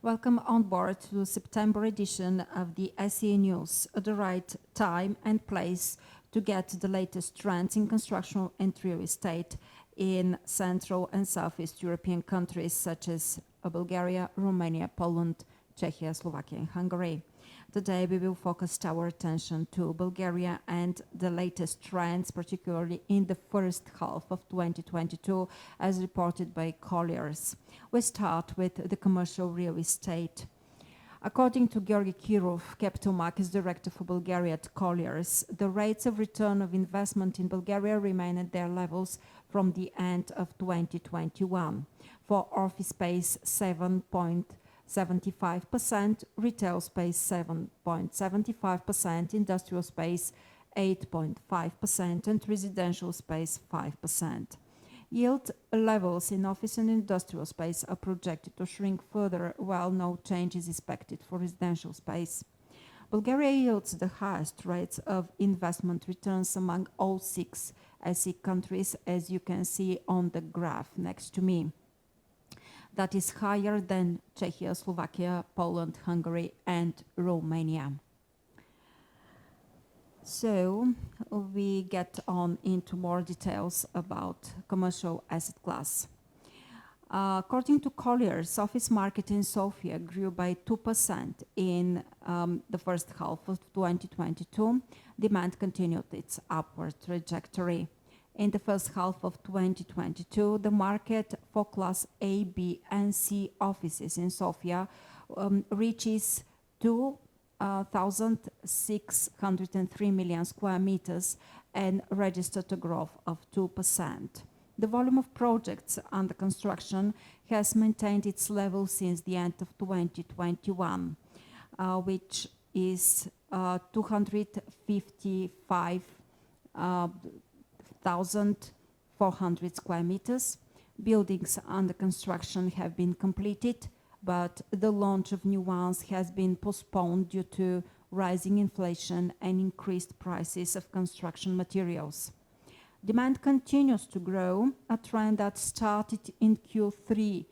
Welcome on board to the September edition of the CSEE News, at the right time and place to get the latest trends in construction and real estate in Central and Southeast European countries such as Bulgaria, Romania, Poland, Czechia, Slovakia and Hungary. Today we will focus our attention to Bulgaria and the latest trends, particularly in the first half of 2022, as reported by Colliers. We start with the commercial real estate. According to Georgi Kirov, Capital Markets Director for Bulgaria at Colliers, the rates of return of investment in Bulgaria remain at their levels from the end of 2021. For office space, 7.75%, retail space 7.75%, industrial space 8.5%, and residential space 5%. Yield levels in office and industrial space are projected to shrink further, while no change is expected for residential space. Bulgaria yields the highest rates of investment returns among all 6 CSEE countries, as you can see on the graph next to me. That is higher than Czechia, Slovakia, Poland, Hungary, and Romania. So we get on into more details about commercial asset class. According to Colliers, office market in Sofia grew by 2% in the first half of 2022. Demand continued its upward trajectory. In the first half of 2022, the market for Class A, B, and C offices in Sofia reaches 2,603 million square meters and registered a growth of 2%. The volume of projects under construction has maintained its level since the end of 2021, which is 255,400 square meters. Buildings under construction have been completed, but the launch of new ones has been postponed due to rising inflation and increased prices of construction materials. Demand continues to grow, a trend that started in Q3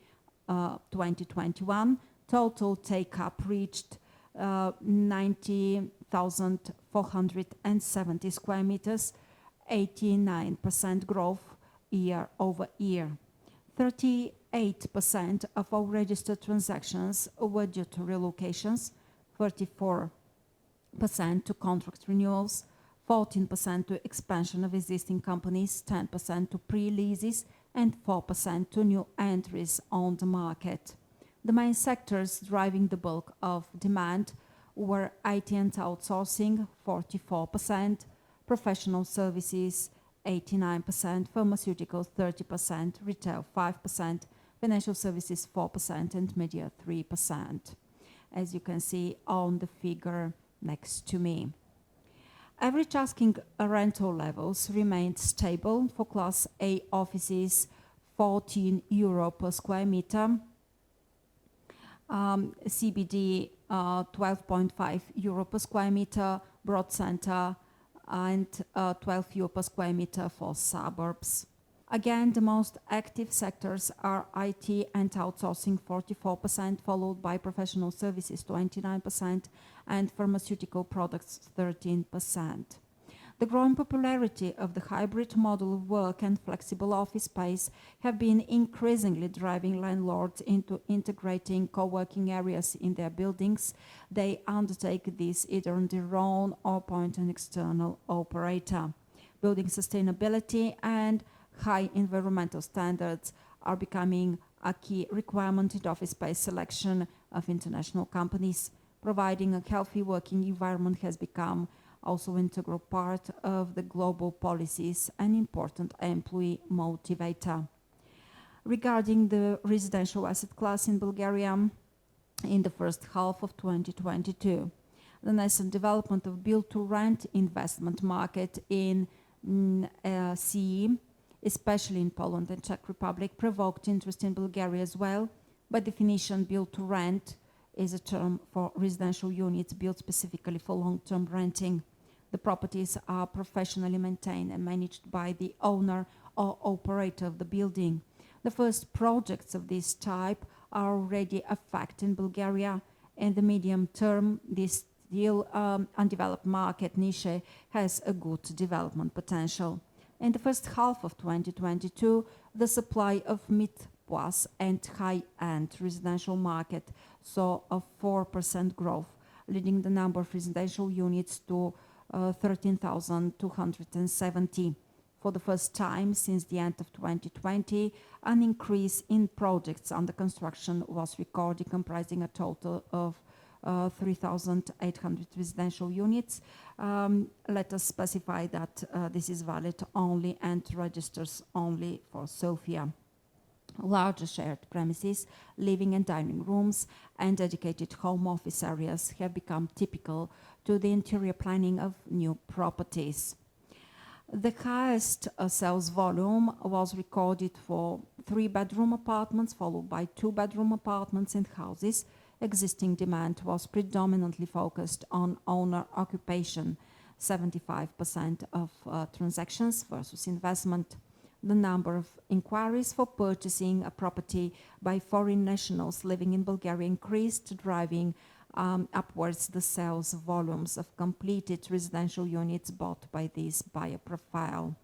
2021. Total take-up reached 90,470 square meters, 89% growth year-over-year. 38% of all registered transactions were due to relocations, 34% to contract renewals, 14% to expansion of existing companies, 10% to pre-leases, and 4% to new entries on the market. The main sectors driving the bulk of demand were IT and outsourcing, 44%, professional services, 89%, pharmaceuticals 30%, retail 5%, financial services 4%, and media 3%, as you can see on the figure next to me. Average asking rental levels remained stable for Class A offices, €14 per square meter, CBD €12.5 per square meter, Broad Center, and €12 per square meter for suburbs. Again, the most active sectors are IT and outsourcing, 44%, followed by professional services, 29%, and pharmaceutical products, 13%. The growing popularity of the hybrid model of work and flexible office space have been increasingly driving landlords into integrating co-working areas in their buildings. They undertake this either on their own or appoint an external operator. Building sustainability and high environmental standards are becoming a key requirement in office space selection of international companies. Providing a healthy working environment has become also an integral part of the global policies, an important employee motivator. Regarding the residential asset class in Bulgaria, in the first half of 2022, the nascent development of build-to-rent investment market in CEE, especially in Poland and Czech Republic, provoked interest in Bulgaria as well. By definition, build-to-rent is a term for residential units built specifically for long-term renting. The properties are professionally maintained and managed by the owner or operator of the building. The first projects of this type are already a fact in Bulgaria. In the medium term, this still undeveloped market niche has a good development potential. In the first half of 2022, the supply of mid-plus and high-end residential market saw a 4% growth, leading the number of residential units to 13,270. For the first time since the end of 2020, an increase in projects under construction was recorded, comprising a total of 3,800 residential units. Let us specify that this is valid only and registers only for Sofia. Larger shared premises, living and dining rooms, and dedicated home office areas have become typical to the interior planning of new properties. The highest sales volume was recorded for 3-bedroom apartments, followed by 2-bedroom apartments and houses. Existing demand was predominantly focused on owner occupation, 75% of transactions versus investment. The number of inquiries for purchasing a property by foreign nationals living in Bulgaria increased, driving upwards the sales volumes of completed residential units bought by this buyer profile.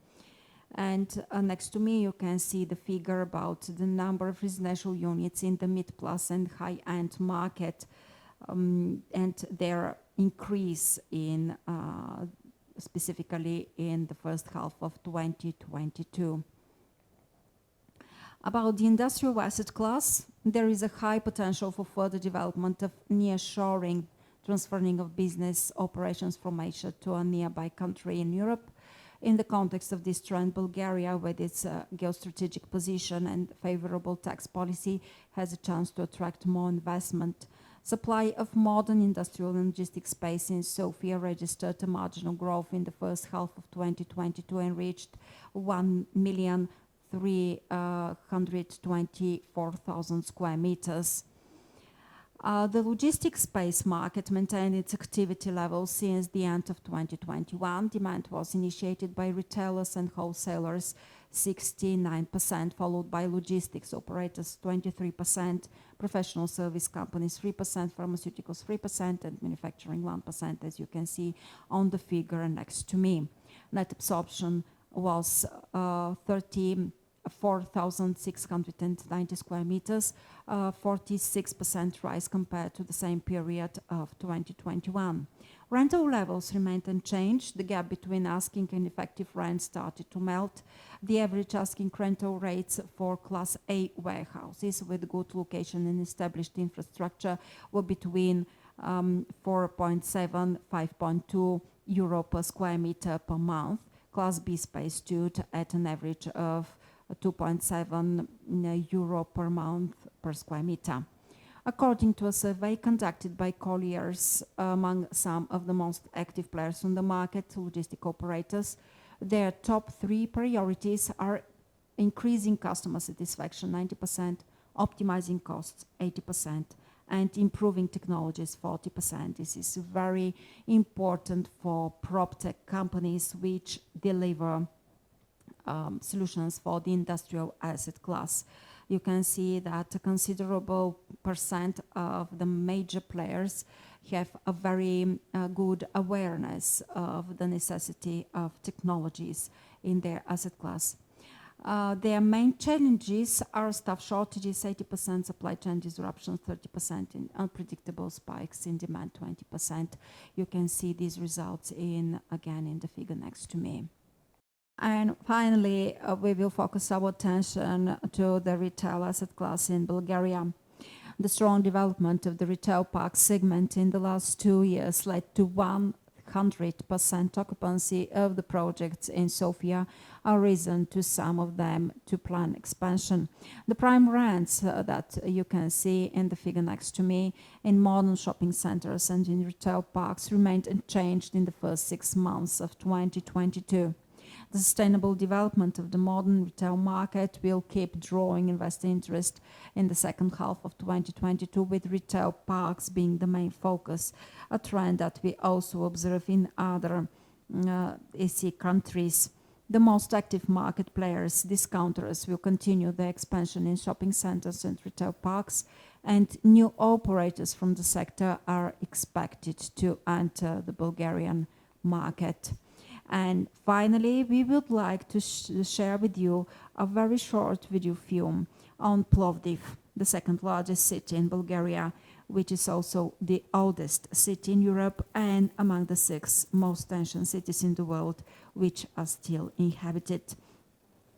And next to me, you can see the figure about the number of residential units in the mid-plus and high-end market and their increase in specifically in the first half of 2022. About the industrial asset class, there is a high potential for further development of nearshoring, transferring of business operations from Asia to a nearby country in Europe. In the context of this trend, Bulgaria, with its geostrategic position and favorable tax policy, has a chance to attract more investment. Supply of modern industrial and logistics space in Sofia registered a marginal growth in the first half of 2022 and reached 1,324,000 square meters. The logistics space market maintained its activity level since the end of 2021. Demand was initiated by retailers and wholesalers, 69%, followed by logistics operators, 23%, professional service companies, 3%, pharmaceuticals, 3%, and manufacturing, 1%, as you can see on the figure next to me. Net absorption was 34,690 square meters, 46% rise compared to the same period of 2021. Rental levels remained unchanged. The gap between asking and effective rent started to melt. The average asking rental rates for Class A warehouses with good location and established infrastructure were between 4.7 5.2 euro per square meter per month. Class B space stood at an average of 2.7 euro per month per square meter. According to a survey conducted by Colliers among some of the most active players on the market, logistic operators, their top 3 priorities are increasing customer satisfaction, 90%, optimizing costs, 80%, and improving technologies, 40%. This is very important for PropTech companies which deliver solutions for the industrial asset class. You can see that a considerable percent of the major players have a very good awareness of the necessity of technologies in their asset class. Their main challenges are staff shortages, 80%, supply chain disruptions, 30%, in unpredictable spikes in demand, 20%. You can see these results again in the figure next to me. And finally, we will focus our attention to the retail asset class in Bulgaria. The strong development of the retail park segment in the last 2 years led to 100% occupancy of the projects in Sofia, a reason to some of them to plan expansion. The prime rents that you can see in the figure next to me in modern shopping centers and in retail parks remained unchanged in the first 6 months of 2022. The sustainable development of the modern retail market will keep drawing investor interest in the second half of 2022, with retail parks being the main focus, a trend that we also observe in other EC countries. The most active market players, discounters, will continue their expansion in shopping centers and retail parks, and new operators from the sector are expected to enter the Bulgarian market. And finally, we would like to share with you a very short video film on Plovdiv, the second largest city in Bulgaria, which is also the oldest city in Europe and among the 6 most ancient cities in the world which are still inhabited.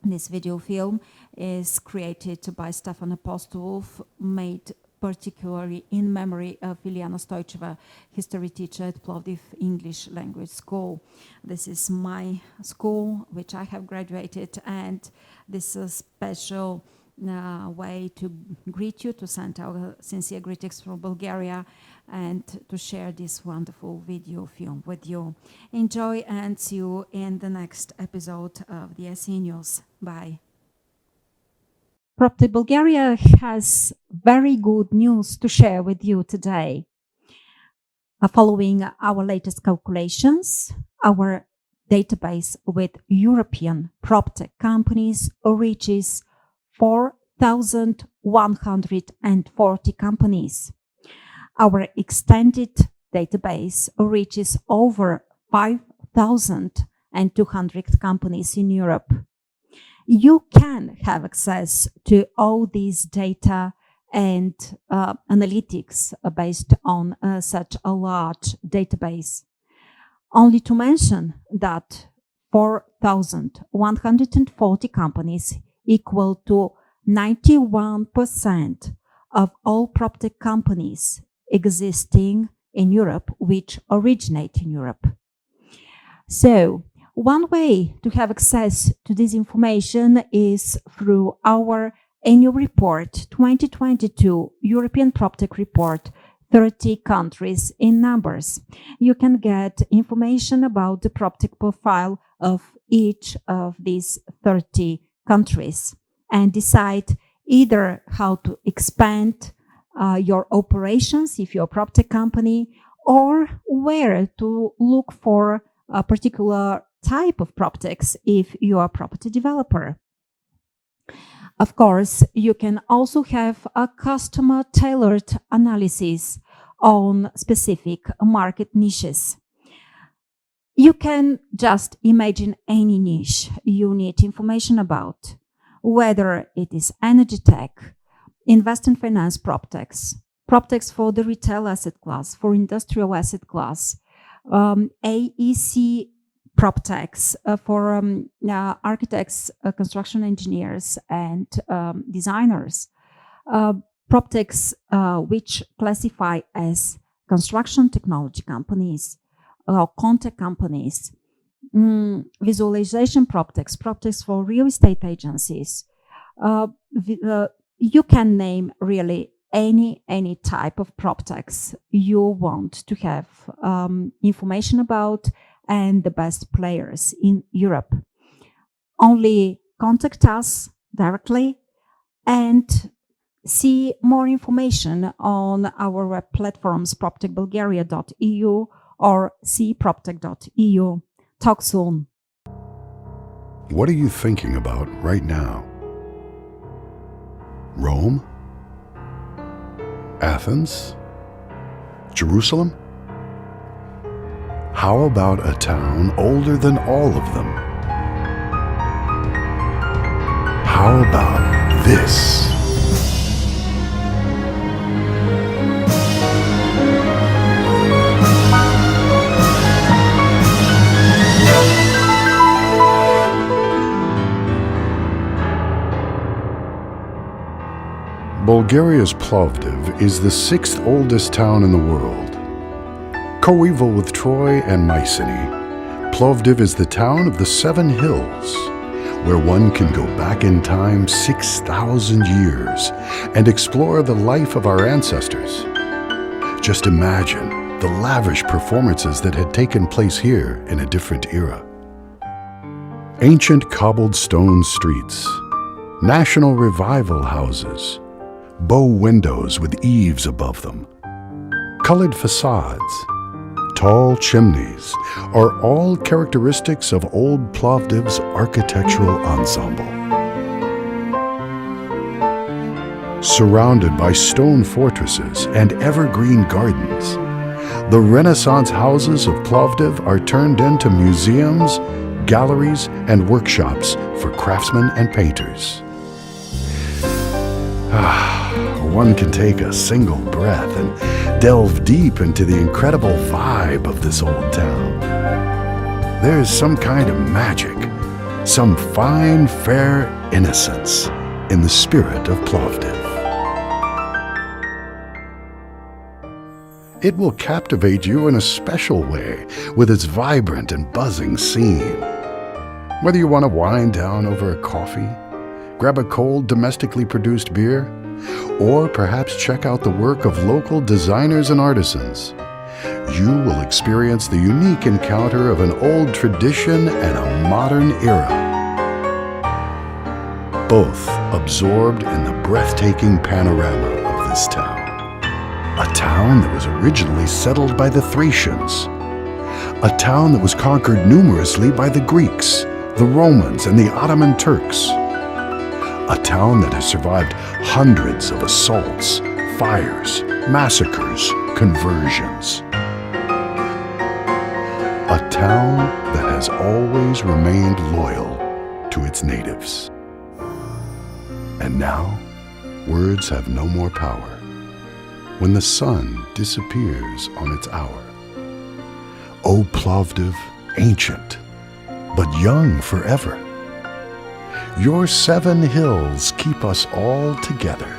This video film is created by Stefan Apostolov, made particularly in memory of Ilyana Stoicheva, history teacher at Plovdiv English Language School. This is my school, which I have graduated, and this is a special way to greet you, to send our sincere greetings from Bulgaria, and to share this wonderful video film with you. Enjoy, and see you in the next episode of the SE News. Bye. PropTech Bulgaria has very good news to share with you today. Following our latest calculations, our database with European PropTech companies reaches 4,140 companies. Our extended database reaches over 5,200 companies in Europe. You can have access to all these data and analytics based on such a large database. Only to mention that 4,140 companies equal to 91% of all PropTech companies existing in Europe, which originate in Europe. So, one way to have access to this information is through our annual report 2022 European PropTech Report, 30 countries in numbers. You can get information about the PropTech profile of each of these 30 countries and decide either how to expand your operations if you're a PropTech company, or where to look for a particular type of PropTechs if you are a property developer. Of course, you can also have a customer-tailored analysis on specific market niches. You can just imagine any niche you need information about, whether it is energy tech, invest and finance PropTechs, PropTechs for the retail asset class, for industrial asset class, AEC PropTechs for architects, construction engineers, and designers. PropTechs which classify as construction technology companies, contact companies, visualization PropTechs, PropTechs for real estate agencies. You can name really any type of PropTechs you want to have information about, and the best players in Europe. Only contact us directly and see more information on our web platforms proptechbulgaria.eu or cproptech.eu. Talk soon. What are you thinking about right now? Rome? Athens? Jerusalem? How about a town older than all of them? How about this? Bulgaria's Plovdiv is the 6th oldest town in the world. Co-equal with Troy and Mycenae, Plovdiv is the town of the 7 hills, where one can go back in time 6,000 years and explore the life of our ancestors. Just imagine the lavish performances that had taken place here in a different era. Ancient cobbled stone streets, national revival houses, bow windows with eaves above them, colored facades, tall chimneys are all characteristics of Old Plovdiv's architectural ensemble. Surrounded by stone fortresses and evergreen gardens, the Renaissance houses of Plovdiv are turned into museums, galleries, and workshops for craftsmen and painters. One can take a single breath and delve deep into the incredible vibe of this old town. There is some kind of magic, some fine, fair innocence in the spirit of Plovdiv. It will captivate you in a special way with its vibrant and buzzing scene. Whether you want to wind down over a coffee, grab a cold domestically produced beer, or perhaps check out the work of local designers and artisans, you will experience the unique encounter of an old tradition and a modern era, both absorbed in the breathtaking panorama of this town. A town that was originally settled by the Thracians. A town that was conquered numerously by the Greeks, the Romans, and the Ottoman Turks. A town that has survived hundreds of assaults, fires, massacres, conversions. A town that has always remained loyal to its natives. And now, words have no more power when the sun disappears on its hour. O Plovdiv, ancient, but young forever, your 7 hills keep us all together.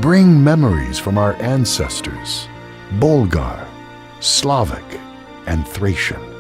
Bring memories from our ancestors, Bulgar, Slavic, and Thracian.